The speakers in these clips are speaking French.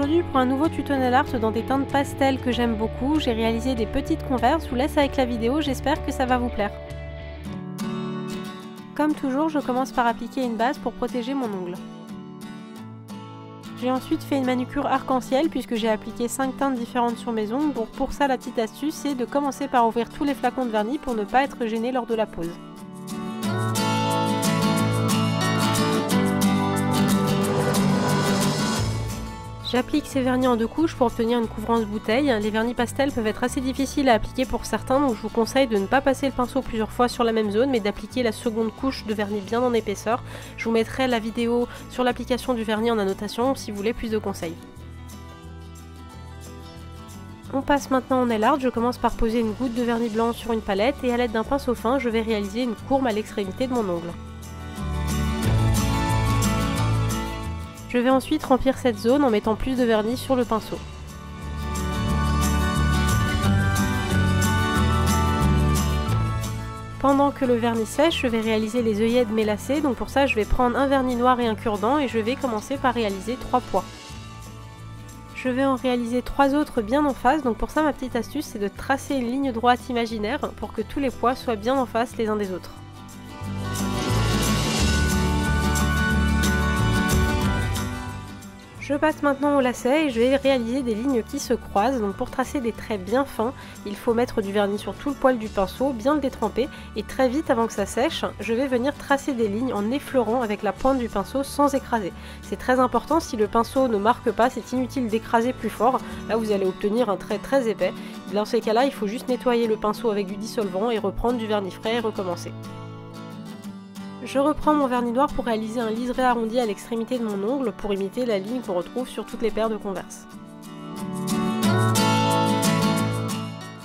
Aujourd'hui pour un nouveau tuto nail art dans des teintes pastel que j'aime beaucoup, j'ai réalisé des petites converses, je vous laisse avec la vidéo, j'espère que ça va vous plaire. Comme toujours, je commence par appliquer une base pour protéger mon ongle. J'ai ensuite fait une manucure arc-en-ciel puisque j'ai appliqué 5 teintes différentes sur mes ongles, donc pour ça la petite astuce c'est de commencer par ouvrir tous les flacons de vernis pour ne pas être gêné lors de la pose. J'applique ces vernis en 2 couches pour obtenir une couvrance bouteille. Les vernis pastels peuvent être assez difficiles à appliquer pour certains, donc je vous conseille de ne pas passer le pinceau plusieurs fois sur la même zone, mais d'appliquer la seconde couche de vernis bien en épaisseur. Je vous mettrai la vidéo sur l'application du vernis en annotation si vous voulez plus de conseils. On passe maintenant au nail art. Je commence par poser une goutte de vernis blanc sur une palette et à l'aide d'un pinceau fin, je vais réaliser une courbe à l'extrémité de mon ongle. Je vais ensuite remplir cette zone en mettant plus de vernis sur le pinceau. Pendant que le vernis sèche, je vais réaliser les œillets de mes lacets, donc pour ça je vais prendre un vernis noir et un cure-dent et je vais commencer par réaliser 3 pois. Je vais en réaliser 3 autres bien en face, donc pour ça ma petite astuce c'est de tracer une ligne droite imaginaire pour que tous les pois soient bien en face les uns des autres. Je passe maintenant au lacet et je vais réaliser des lignes qui se croisent. Donc pour tracer des traits bien fins, il faut mettre du vernis sur tout le poil du pinceau, bien le détremper et très vite avant que ça sèche, je vais venir tracer des lignes en effleurant avec la pointe du pinceau sans écraser. C'est très important, si le pinceau ne marque pas, c'est inutile d'écraser plus fort. Là vous allez obtenir un trait très épais. Dans ces cas-là, il faut juste nettoyer le pinceau avec du dissolvant et reprendre du vernis frais et recommencer. Je reprends mon vernis noir pour réaliser un liseré arrondi à l'extrémité de mon ongle pour imiter la ligne qu'on retrouve sur toutes les paires de Converse.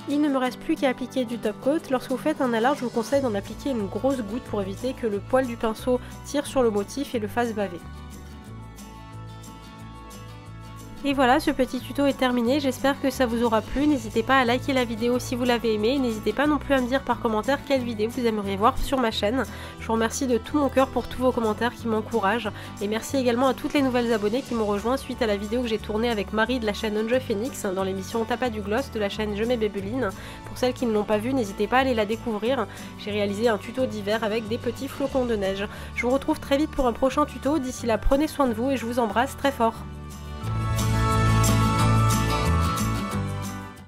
Il ne me reste plus qu'à appliquer du top coat. Lorsque vous faites un nail art, je vous conseille d'en appliquer une grosse goutte pour éviter que le poil du pinceau tire sur le motif et le fasse baver. Et voilà, ce petit tuto est terminé, j'espère que ça vous aura plu, n'hésitez pas à liker la vidéo si vous l'avez aimé, n'hésitez pas non plus à me dire par commentaire quelle vidéo vous aimeriez voir sur ma chaîne. Je vous remercie de tout mon cœur pour tous vos commentaires qui m'encouragent, et merci également à toutes les nouvelles abonnées qui m'ont rejoint suite à la vidéo que j'ai tournée avec Marie de la chaîne Enjoy Phoenix dans l'émission Tapas du Gloss de la chaîne Je mets Bébeline. Pour celles qui ne l'ont pas vue, n'hésitez pas à aller la découvrir, j'ai réalisé un tuto d'hiver avec des petits flocons de neige. Je vous retrouve très vite pour un prochain tuto, d'ici là prenez soin de vous et je vous embrasse très fort.